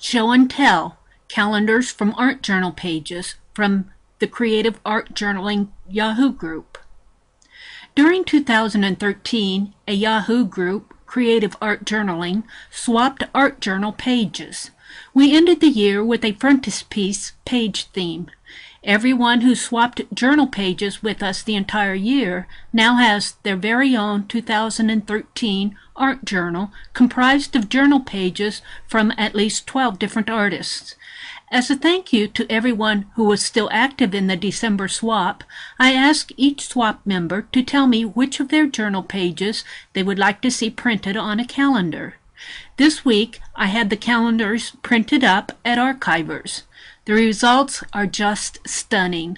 Show and Tell, Calendars from Art Journal Pages from the Creative Art Journaling Yahoo group. During 2013, a Yahoo group, Creative Art Journaling, swapped art journal pages. We ended the year with a frontispiece page theme. Everyone who swapped journal pages with us the entire year now has their very own 2013 art journal comprised of journal pages from at least 12 different artists. As a thank you to everyone who was still active in the December swap, I asked each swap member to tell me which of their journal pages they would like to see printed on a calendar. This week, I had the calendars printed up at Archivers. The results are just stunning.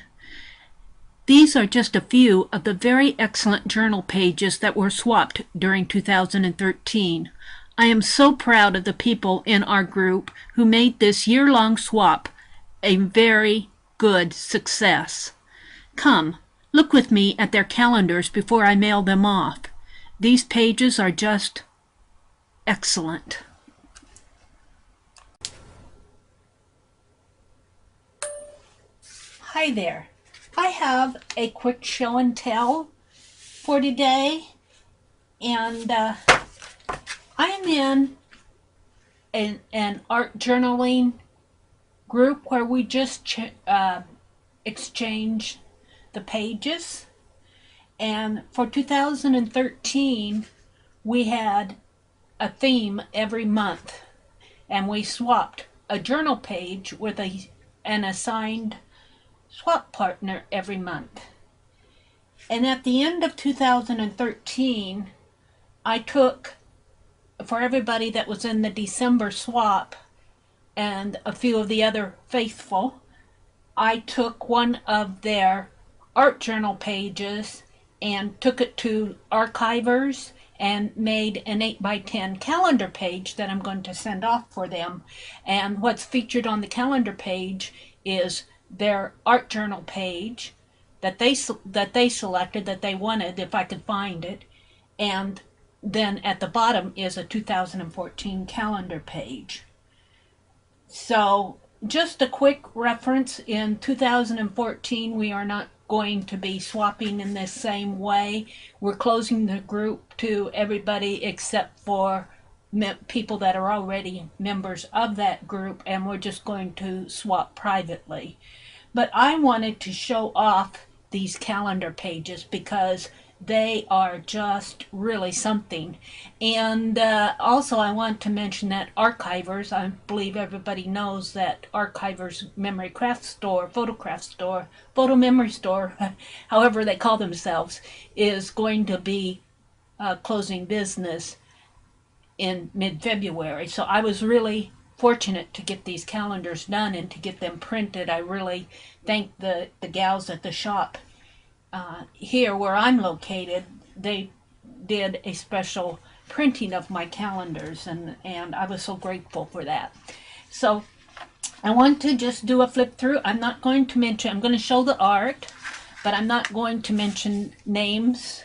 These are just a few of the very excellent journal pages that were swapped during 2013. I am so proud of the people in our group who made this year-long swap a very good success. Come, look with me at their calendars before I mail them off. These pages are just excellent. Hi there. I have a quick show and tell for today, and I am in an art journaling group where we just exchange the pages. And for 2013, we had a theme every month, and we swapped a journal page with an assigned swap partner every month. And at the end of 2013, I took, for everybody that was in the December swap and a few of the other faithful, I took one of their art journal pages and took it to Archivers and made an 8x10 calendar page that I'm going to send off for them. And what's featured on the calendar page is their art journal page that they selected, that they wanted, if I could find it, and then at the bottom is a 2014 calendar page. So just a quick reference, in 2014 we are not going to be swapping in this same way. We're closing the group to everybody except for people that are already members of that group, and we're just going to swap privately. But I wanted to show off these calendar pages because they are just really something. And also I want to mention that Archivers, I believe everybody knows that Archivers Memory Craft Store, Photocraft Store, Photo Memory Store, however they call themselves, is going to be closing business in mid-February. So I was really fortunate to get these calendars done and to get them printed. I really thank the gals at the shop here where I'm located. They did a special printing of my calendars, and I was so grateful for that. So I want to just do a flip through. I'm not going to mention, I'm going to show the art, but I'm not going to mention names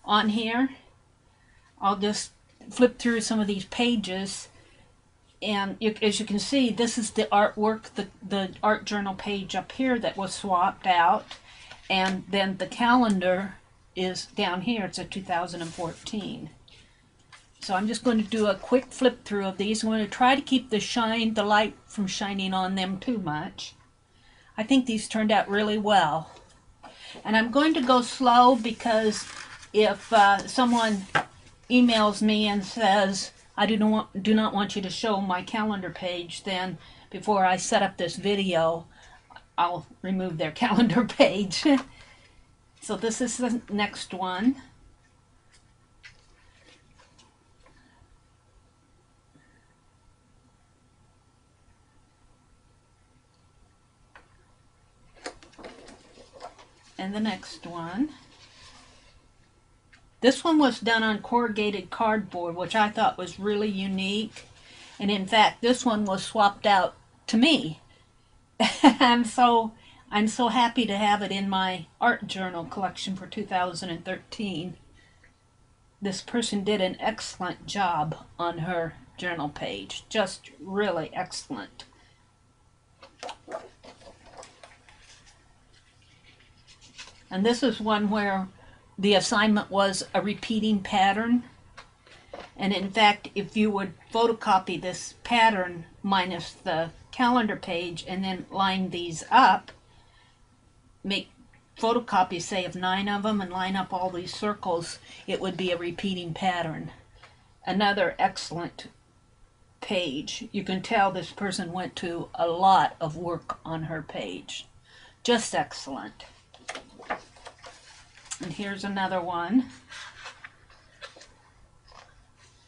on here. I'll just flip through some of these pages, and as you can see, this is the artwork, the art journal page up here that was swapped out, and then the calendar is down here. It's a 2014. So I'm just going to do a quick flip through of these. I'm going to try to keep the light from shining on them too much. I think these turned out really well, and I'm going to go slow because if someone emails me and says, I do not want you to show my calendar page, then before I set up this video, I'll remove their calendar page. So this is the next one. And the next one. This one was done on corrugated cardboard, which I thought was really unique. And in fact, this one was swapped out to me. I'm so happy to have it in my art journal collection for 2013. This person did an excellent job on her journal page. Just really excellent. And this is one where the assignment was a repeating pattern. And in fact, if you would photocopy this pattern minus the calendar page and then line these up, make photocopies, say, of 9 of them and line up all these circles, it would be a repeating pattern. Another excellent page. You can tell this person went to a lot of work on her page. Just excellent. And here's another one.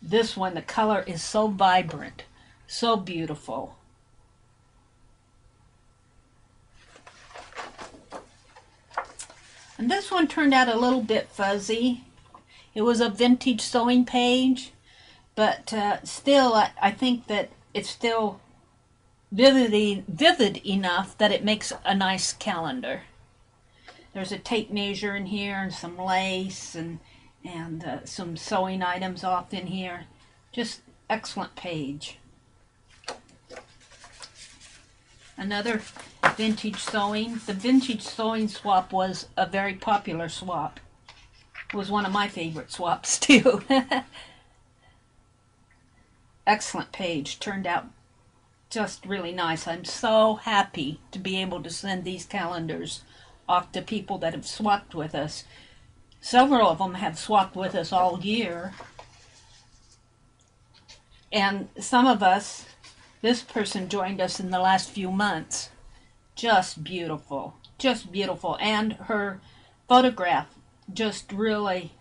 This one, the color is so vibrant, so beautiful. And this one turned out a little bit fuzzy. It was a vintage sewing page, but still, I think that it's still vivid enough that it makes a nice calendar. There's a tape measure in here and some lace and some sewing items off in here. Just excellent page. Another vintage sewing. The vintage sewing swap was a very popular swap. It was one of my favorite swaps too. Excellent page. Turned out just really nice. I'm so happy to be able to send these calendars off to people that have swapped with us. Several of them have swapped with us all year. And some of us, this person joined us in the last few months. Just beautiful. Just beautiful. And her photograph just really,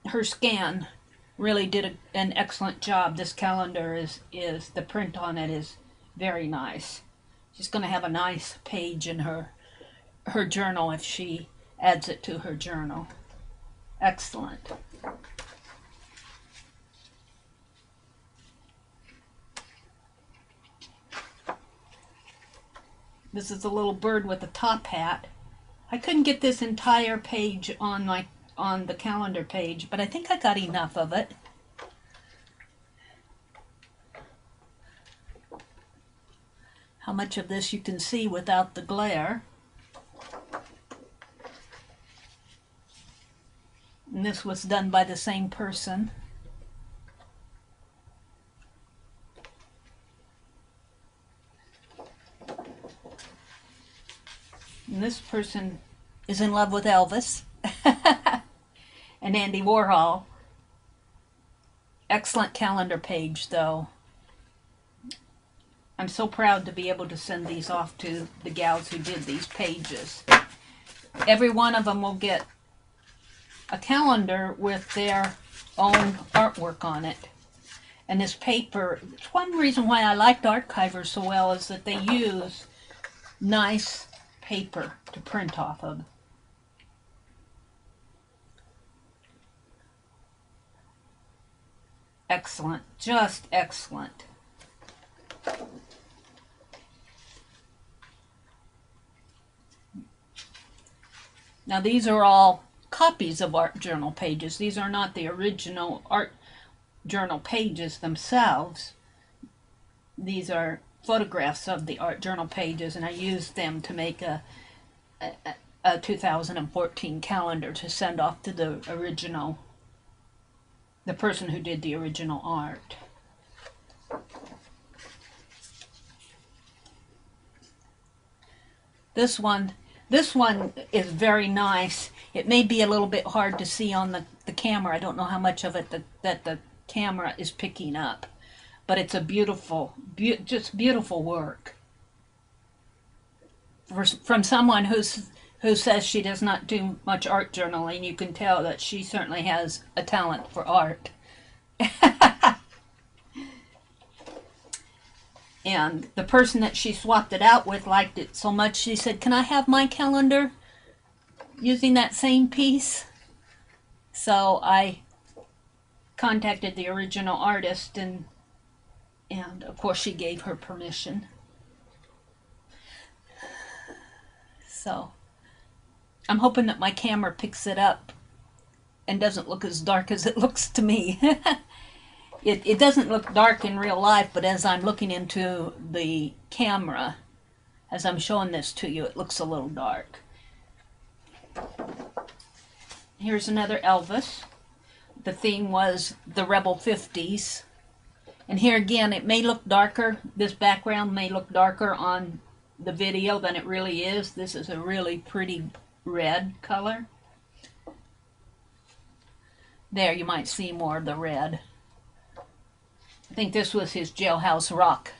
her scan really did an excellent job. This calendar is the print on it is very nice. She's going to have a nice page in her journal if she adds it to her journal. Excellent. This is a little bird with a top hat. I couldn't get this entire page on the calendar page, but I think I got enough of it. How much of this you can see without the glare. And this was done by the same person. And this person is in love with Elvis and Andy Warhol. Excellent calendar page, though. I'm so proud to be able to send these off to the gals who did these pages. Every one of them will get a calendar with their own artwork on it. And this paper, one reason why I liked Archivers so well is that they use nice paper to print off of. Excellent, just excellent. Now these are all copies of art journal pages. These are not the original art journal pages themselves. These are photographs of the art journal pages, and I used them to make a 2014 calendar to send off to the person who did the original art. This one is very nice. It may be a little bit hard to see on the camera. I don't know how much of it that the camera is picking up. But it's a beautiful, just beautiful work. From someone who says she does not do much art journaling, you can tell that she certainly has a talent for art. And the person that she swapped it out with liked it so much, she said, "Can I have my calendar using that same piece?" So I contacted the original artist, and of course she gave her permission. So I'm hoping that my camera picks it up and doesn't look as dark as it looks to me. It doesn't look dark in real life, but as I'm looking into the camera, as I'm showing this to you, it looks a little dark. Here's another Elvis. The theme was the Rebel 50s. And here again, it may look darker. This background may look darker on the video than it really is. This is a really pretty red color. There, you might see more of the red. I think this was his Jailhouse Rock.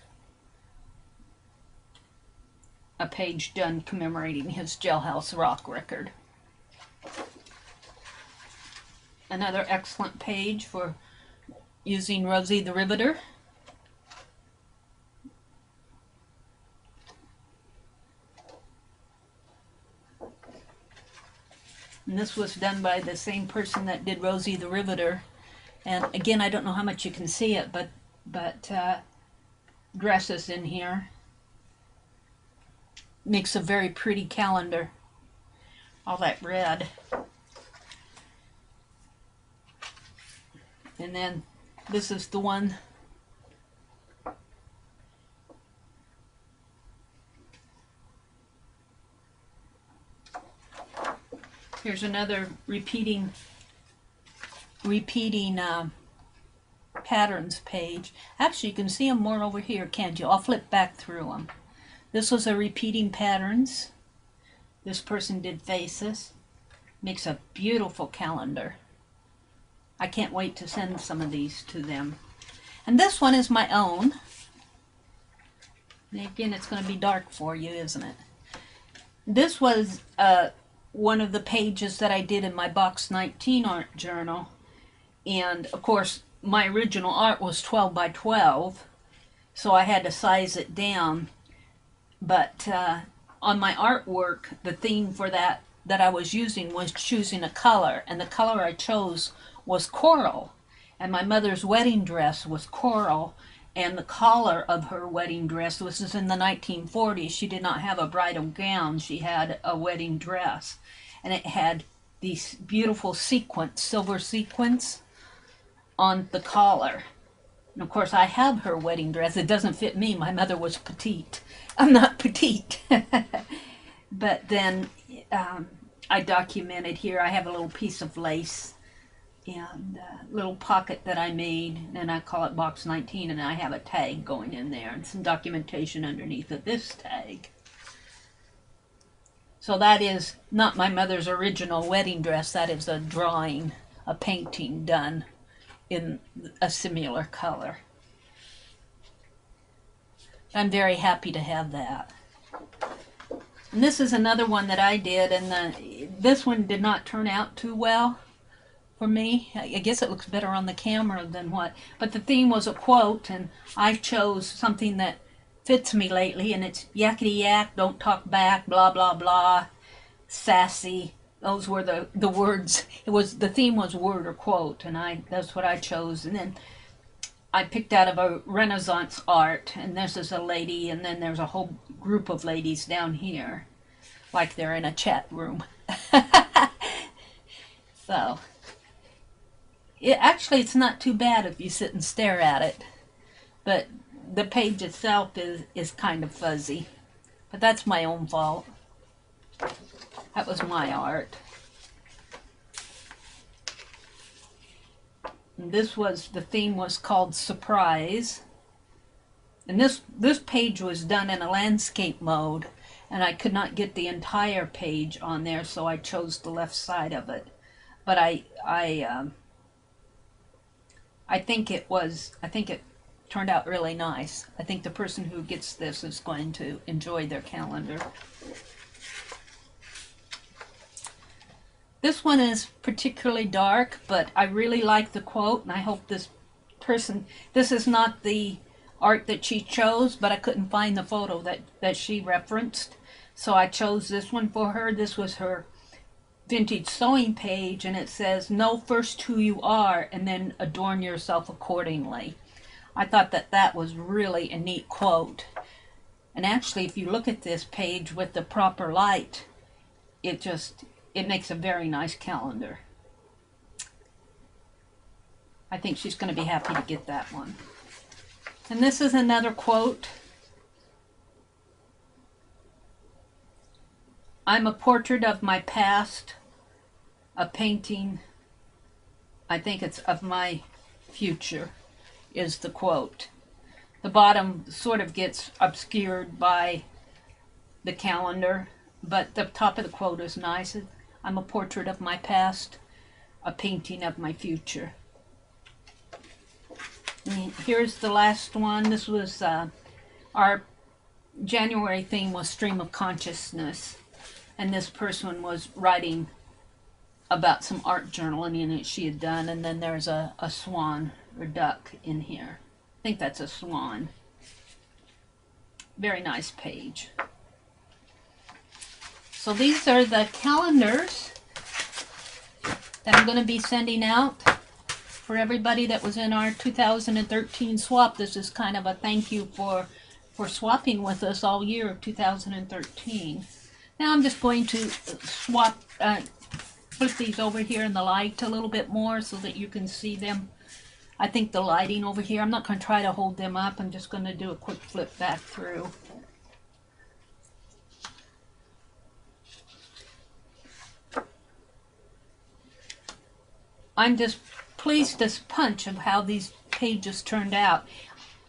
A page done commemorating his Jailhouse Rock record. Another excellent page for using Rosie the Riveter. And this was done by the same person that did Rosie the Riveter. And again, I don't know how much you can see it, but dresses in here. Makes a very pretty calendar. All that red. And then this is the one here's another repeating patterns page. Actually, you can see them more over here, can't you? I'll flip back through them. This was a repeating patterns. This person did faces. Makes a beautiful calendar. I can't wait to send some of these to them. And this one is my own. And again, it's going to be dark for you, isn't it? This was one of the pages that I did in my Box 19 art journal. And of course, my original art was 12 by 12, so I had to size it down. But on my artwork, the theme for that I was using was choosing a color, and the color I chose was coral. And my mother's wedding dress was coral, and the collar of her wedding dress, this is in the 1940s, she did not have a bridal gown, she had a wedding dress. And it had these beautiful sequins, silver sequins on the collar. And of course I have her wedding dress. It doesn't fit me. My mother was petite. I'm not petite. But then I documented here, I have a little piece of lace and a little pocket that I made, and I call it Box 19, and I have a tag going in there and some documentation underneath of this tag. So that is not my mother's original wedding dress. That is a drawing, a painting done in a similar color. I'm very happy to have that. And this is another one that I did, and this one did not turn out too well for me. I guess it looks better on the camera than what, but the theme was a quote, and I chose something that fits me lately, and it's yakety yak, don't talk back, blah blah blah, sassy. Those were the words. It was, the theme was word or quote, and that's what I chose. And then I picked out of a Renaissance art, and this is a lady, and then there's a whole group of ladies down here, like they're in a chat room. So actually it's not too bad if you sit and stare at it, but the page itself is kind of fuzzy, but that's my own fault. That was my art. And this was, the theme was called Surprise. And this page was done in a landscape mode, and I could not get the entire page on there, so I chose the left side of it. But I think it turned out really nice. I think the person who gets this is going to enjoy their calendar. This one is particularly dark, but I really like the quote, and I hope this person, this is not the art that she chose, but I couldn't find the photo that she referenced, so I chose this one for her. This was her vintage sewing page, and it says, "Know first who you are, and then adorn yourself accordingly." I thought that was really a neat quote. And actually, if you look at this page with the proper light, it makes a very nice calendar. I think she's going to be happy to get that one. And this is another quote. I'm a portrait of my past, a painting, I think it's of my future, is the quote. The bottom sort of gets obscured by the calendar, but the top of the quote is nice. I'm a portrait of my past, a painting of my future. And here's the last one. This was our January theme was stream of consciousness, and this person was writing about some art journaling that she had done, and then there's a swan or duck in here. I think that's a swan. Very nice page. So these are the calendars that I'm going to be sending out for everybody that was in our 2013 swap. This is kind of a thank you for swapping with us all year of 2013. Now I'm just going to flip these over here in the light a little bit more so that you can see them. I think the lighting over here, I'm not going to try to hold them up. I'm just going to do a quick flip back through. I'm just pleased as punch of how these pages turned out.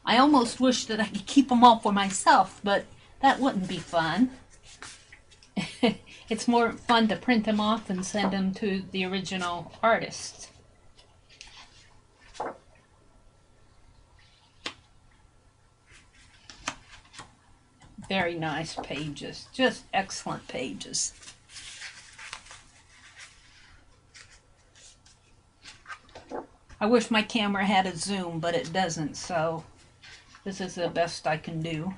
I almost wish that I could keep them all for myself, but that wouldn't be fun. It's more fun to print them off and send them to the original artist. Very nice pages, just excellent pages. I wish my camera had a zoom, but it doesn't, so this is the best I can do.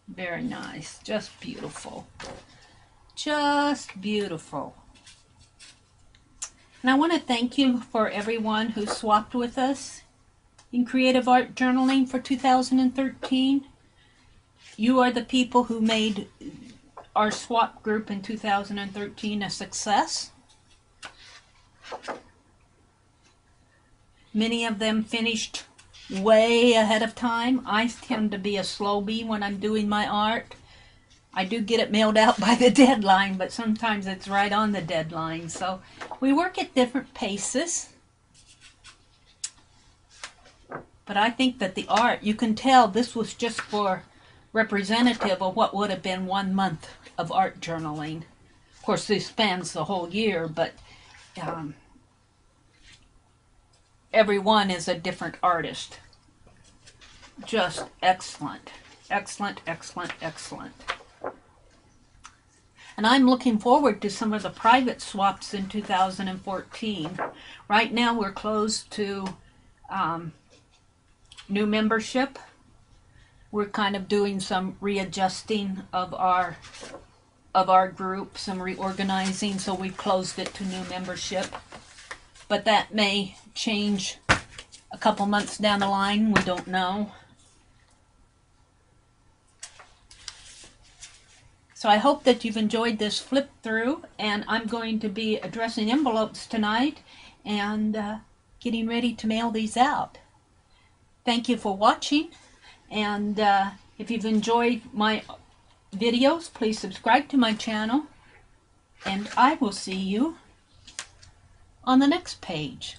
Very nice, just beautiful. Just beautiful. And I want to thank you for everyone who swapped with us in Creative Art Journaling for 2013. You are the people who made our swap group in 2013 a success. Many of them finished way ahead of time. I tend to be a slow bee when I'm doing my art. I do get it mailed out by the deadline, but sometimes it's right on the deadline. So we work at different paces. But I think that the art, you can tell this was just for representative of what would have been 1 month of art journaling. Of course, this spans the whole year, but everyone is a different artist. Just excellent. Excellent, excellent, excellent. And I'm looking forward to some of the private swaps in 2014. Right now we're closed to new membership. We're kind of doing some readjusting of our group, some reorganizing, so we've closed it to new membership. But that may change a couple months down the line. We don't know. So I hope that you've enjoyed this flip through, and I'm going to be addressing envelopes tonight and getting ready to mail these out. Thank you for watching, and if you've enjoyed my videos, please subscribe to my channel, and I will see you on the next page.